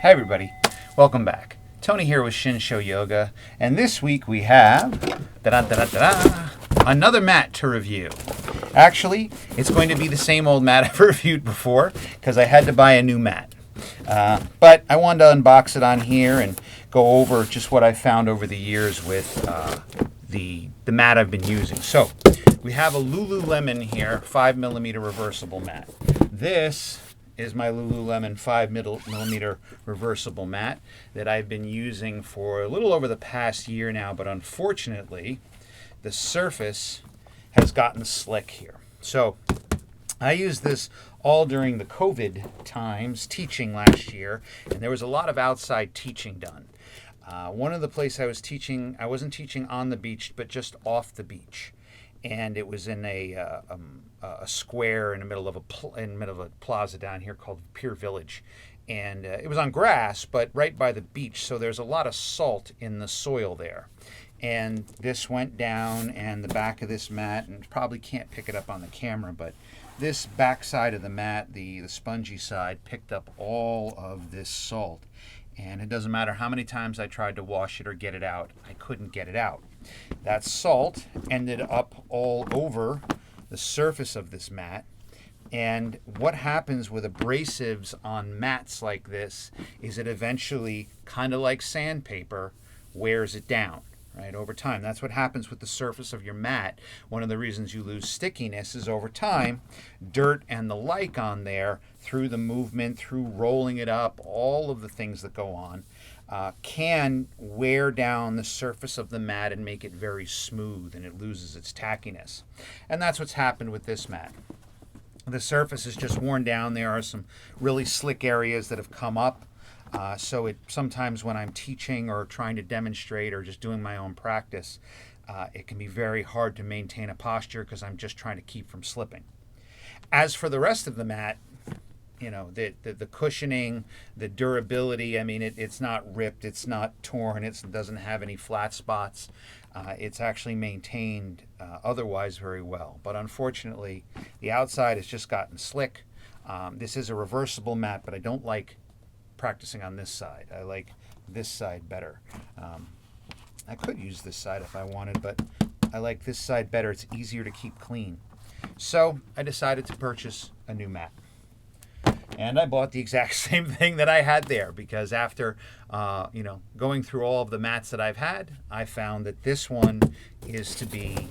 Hi everybody, welcome back. Tony here with Shinsho Yoga, and this week we have another mat to review. Actually, it's going to be the same old mat I've reviewed before because I had to buy a new mat. But I wanted to unbox it on here and go over just what I found over the years with the mat I've been using. So we have a Lululemon here, 5mm reversible mat. This is my Lululemon 5mm reversible mat that I've been using for a little over the past year now, but unfortunately the surface has gotten slick here. So I used this all during the COVID times teaching last year, and there was a lot of outside teaching done. One of the places I was teaching, I wasn't teaching on the beach, but just off the beach. And it was in a square in the middle of a plaza down here called Pier Village, and it was on grass, but right by the beach. So there's a lot of salt in the soil there. And this went down, and the back of this mat, and probably can't pick it up on the camera, but this back side of the mat, the spongy side, picked up all of this salt. And it doesn't matter how many times I tried to wash it or get it out, I couldn't get it out. That salt ended up all over the surface of this mat. And what happens with abrasives on mats like this is it eventually, kind of like sandpaper, wears it down. Right, over time. That's what happens with the surface of your mat. One of the reasons you lose stickiness is over time, dirt and the like on there, through the movement, through rolling it up, all of the things that go on, can wear down the surface of the mat and make it very smooth, and it loses its tackiness. And that's what's happened with this mat. The surface is just worn down. There are some really slick areas that have come up. So it sometimes when I'm teaching or trying to demonstrate or just doing my own practice, it can be very hard to maintain a posture because I'm just trying to keep from slipping. As for the rest of the mat, you know, the cushioning, the durability, I mean, it's not ripped, it's not torn, it doesn't have any flat spots. It's actually maintained otherwise very well. But unfortunately, the outside has just gotten slick. This is a reversible mat, but I don't like practicing on this side. I like this side better. I could use this side if I wanted, but I like this side better. It's easier to keep clean. So I decided to purchase a new mat. And I bought the exact same thing that I had there because after going through all of the mats that I've had, I found that this one is to be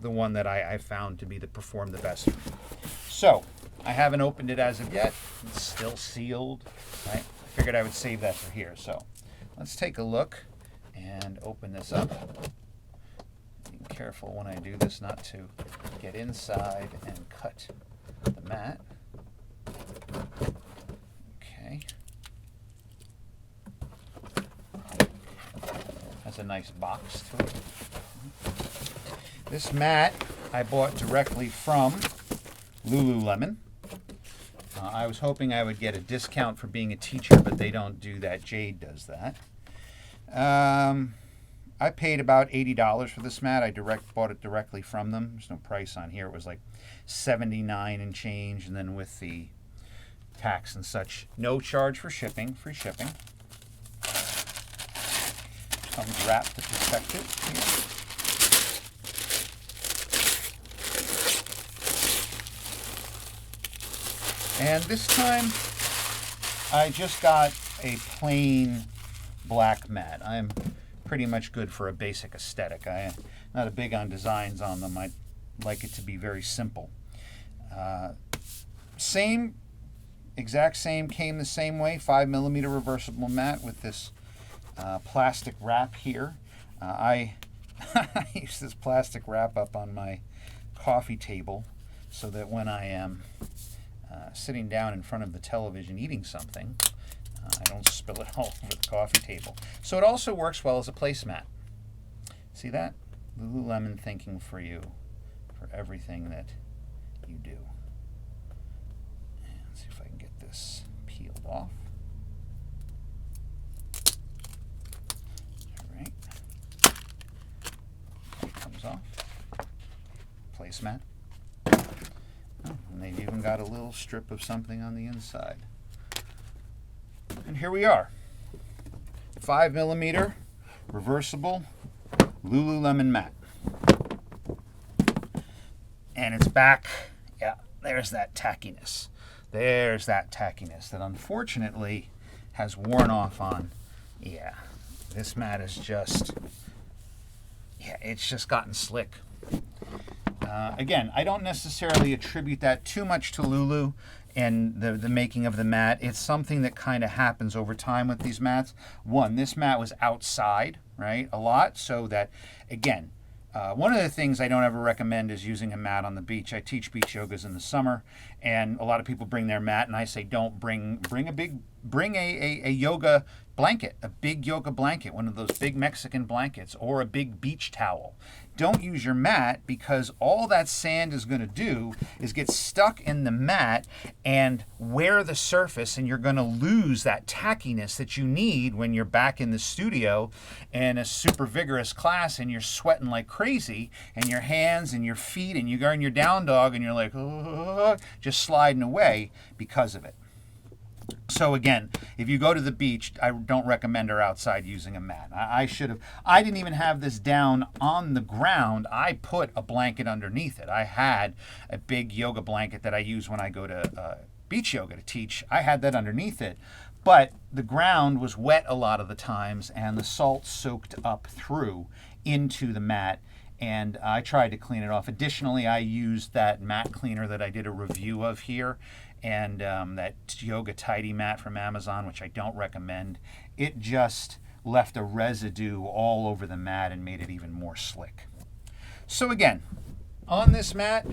the one that I found to be perform the best. So I haven't opened it as of yet. It's still sealed. Right? I figured I would save that for here. So let's take a look and open this up. Be careful when I do this not to get inside and cut the mat. Okay. Has a nice box to it. This mat I bought directly from Lululemon. I was hoping I would get a discount for being a teacher, but they don't do that. Jade does that. I paid about $80 for this mat. I bought it directly from them. There's no price on here. It was like $79 and change, and then with the tax and such, no charge for shipping, free shipping. Comes wrapped to protect it here. And this time, I just got a plain black mat. I'm pretty much good for a basic aesthetic. I'm not big on designs on them. I like it to be very simple. Exact same, came the same way, 5mm reversible mat with this plastic wrap here. I use this plastic wrap up on my coffee table so that when I am sitting down in front of the television eating something, I don't spill it all over the coffee table. So it also works well as a placemat. See that? Lululemon thinking for you, for everything that you do. Let's see if I can get this peeled off. All right. It comes off. Placemat. And they've even got a little strip of something on the inside. And here we are. 5mm reversible Lululemon mat. And it's back. Yeah, there's that tackiness. There's that tackiness that unfortunately has worn off on. Yeah, this mat is just, yeah, it's just gotten slick. Again, I don't necessarily attribute that too much to Lulu and the making of the mat. It's something that kind of happens over time with these mats. One, this mat was outside, right, a lot, so that, again, one of the things I don't ever recommend is using a mat on the beach. I teach beach yogas in the summer, and a lot of people bring their mat, and I say don't bring a yoga blanket, a big yoga blanket, one of those big Mexican blankets, or a big beach towel. Don't use your mat, because all that sand is going to do is get stuck in the mat and wear the surface, and you're going to lose that tackiness that you need when you're back in the studio in a super vigorous class and you're sweating like crazy, and your hands and your feet, and you're in your down dog and you're like, oh, just sliding away because of it. So again, if you go to the beach, I don't recommend her outside using a mat. I didn't even have this down on the ground. I put a blanket underneath it. I had a big yoga blanket that I use when I go to beach yoga to teach. I had that underneath it, but the ground was wet a lot of the times, and the salt soaked up through into the mat, and I tried to clean it off. Additionally, I used that mat cleaner that I did a review of here, and that yoga tidy mat from Amazon, which I don't recommend. It just left a residue all over the mat and made it even more slick. So again, on this mat,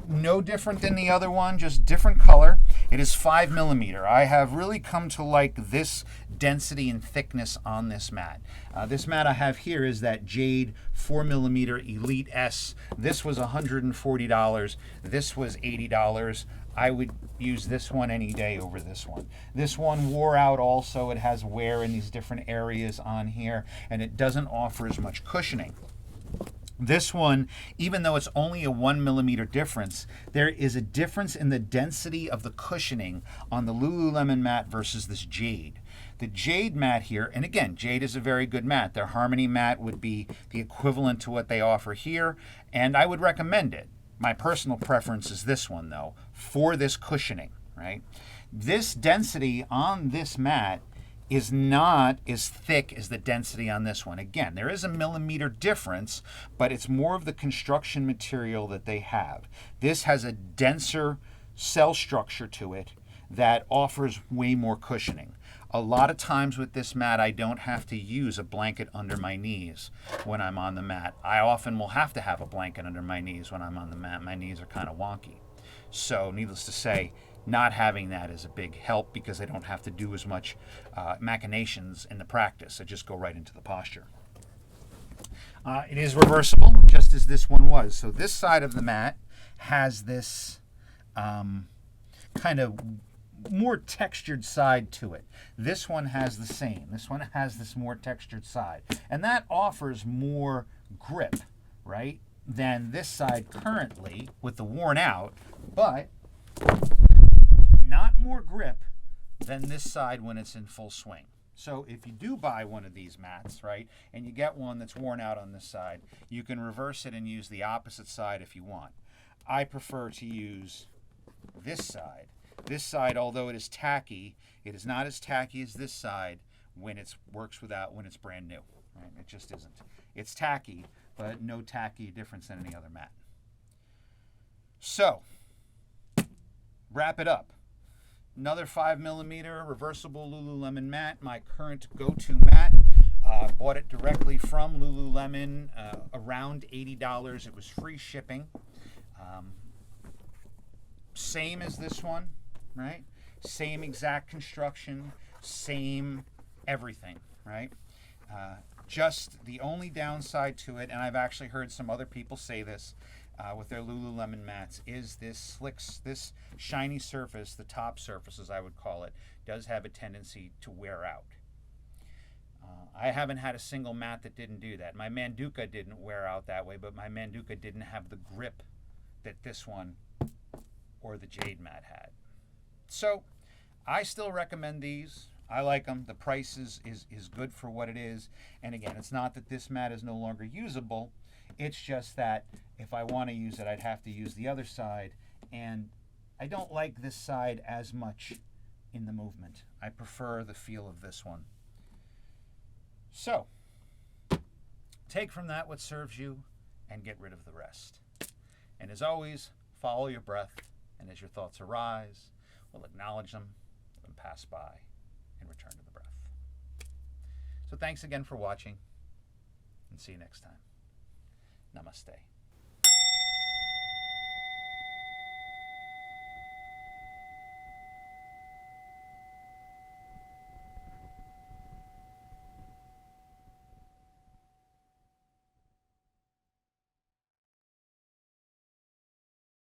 no different than the other one, just different color. It is 5mm. I have really come to like this density and thickness on this mat. This mat I have here is that Jade 4mm Elite S. This was $140. This was $80. I would use this one any day over this one. This one wore out also. It has wear in these different areas on here, and it doesn't offer as much cushioning. This one, even though it's only a 1mm difference, there is a difference in the density of the cushioning on the Lululemon mat versus this Jade. The Jade mat here, and again, Jade is a very good mat. Their Harmony mat would be the equivalent to what they offer here, and I would recommend it. My personal preference is this one, though, for this cushioning, right? This density on this mat is not as thick as the density on this one. Again, there is a millimeter difference, but it's more of the construction material that they have. This has a denser cell structure to it that offers way more cushioning. A lot of times with this mat, I don't have to use a blanket under my knees when I'm on the mat. I often will have to have a blanket under my knees when I'm on the mat. My knees are kind of wonky. So needless to say, not having that is a big help, because I don't have to do as much machinations in the practice. I just go right into the posture. It is reversible, just as this one was. So this side of the mat has this kind of more textured side to it. This one has the same. This one has this more textured side. And that offers more grip, right, than this side currently with the worn out, but not more grip than this side when it's in full swing. So if you do buy one of these mats, right, and you get one that's worn out on this side, you can reverse it and use the opposite side if you want. I prefer to use this side. This side, although it is tacky, it is not as tacky as this side when it works without, when it's brand new. Right? It just isn't. It's tacky, but no tacky difference than any other mat. So, wrap it up. Another 5mm reversible Lululemon mat, my current go-to mat. Bought it directly from Lululemon, around $80. It was free shipping. Same as this one, right? Same exact construction, same everything, right? Just the only downside to it, and I've actually heard some other people say this with their Lululemon mats, is this shiny surface, the top surface as I would call it, does have a tendency to wear out. I haven't had a single mat that didn't do that. My Manduka didn't wear out that way, but my Manduka didn't have the grip that this one or the Jade mat had. So I still recommend these. I like them. The price is good for what it is. And again, it's not that this mat is no longer usable. It's just that if I want to use it, I'd have to use the other side. And I don't like this side as much in the movement. I prefer the feel of this one. So, take from that what serves you and get rid of the rest. And as always, follow your breath. And as your thoughts arise, we'll acknowledge them, let them pass by, and return to the breath. So thanks again for watching, and see you next time. Namaste.